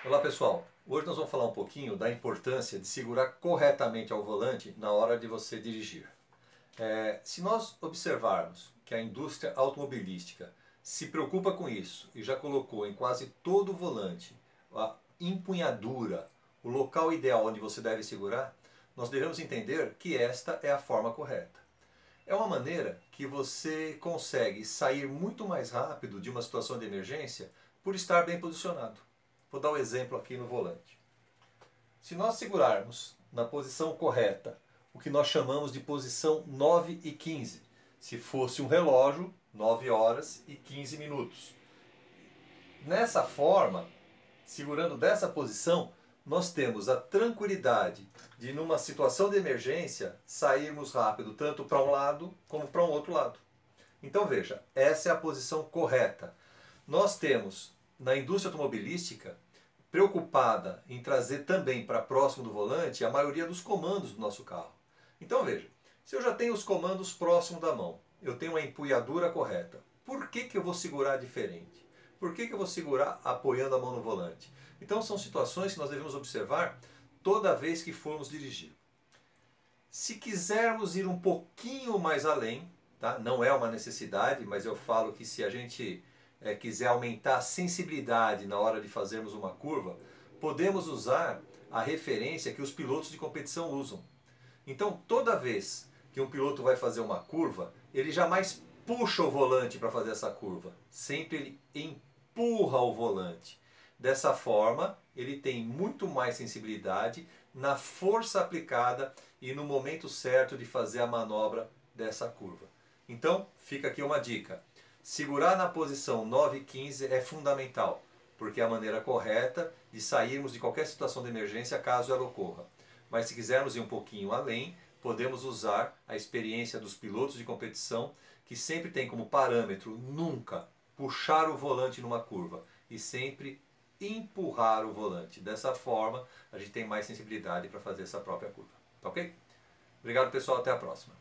Olá pessoal, hoje nós vamos falar um pouquinho da importância de segurar corretamente ao volante na hora de você dirigir. Se nós observarmos que a indústria automobilística se preocupa com isso e já colocou em quase todo o volante a empunhadura, o local ideal onde você deve segurar, nós devemos entender que esta é a forma correta. É uma maneira que você consegue sair muito mais rápido de uma situação de emergência por estar bem posicionado. Vou dar um exemplo aqui no volante. Se nós segurarmos na posição correta, o que nós chamamos de posição 9 e 15, se fosse um relógio, 9 horas e 15 minutos. Nessa forma, segurando dessa posição, nós temos a tranquilidade de, numa situação de emergência, sairmos rápido tanto para um lado como para um outro lado. Então veja, essa é a posição correta. Nós temos, na indústria automobilística, preocupada em trazer também para próximo do volante a maioria dos comandos do nosso carro. Então veja, se eu já tenho os comandos próximo da mão, eu tenho uma empunhadura correta, por que eu vou segurar diferente? Por que eu vou segurar apoiando a mão no volante? Então são situações que nós devemos observar toda vez que formos dirigir. Se quisermos ir um pouquinho mais além, tá? Não é uma necessidade, mas eu falo que se a gente quiser aumentar a sensibilidade na hora de fazermos uma curva, podemos usar a referência que os pilotos de competição usam. Então, toda vez que um piloto vai fazer uma curva, ele jamais puxa o volante para fazer essa curva. Sempre ele empurra o volante. Dessa forma, ele tem muito mais sensibilidade na força aplicada e no momento certo de fazer a manobra dessa curva. Então, fica aqui uma dica. Segurar na posição 9 e 15 é fundamental, porque é a maneira correta de sairmos de qualquer situação de emergência caso ela ocorra. Mas se quisermos ir um pouquinho além, podemos usar a experiência dos pilotos de competição, que sempre tem como parâmetro nunca puxar o volante numa curva e sempre empurrar o volante. Dessa forma, a gente tem mais sensibilidade para fazer essa própria curva. Tá ok? Obrigado pessoal, até a próxima.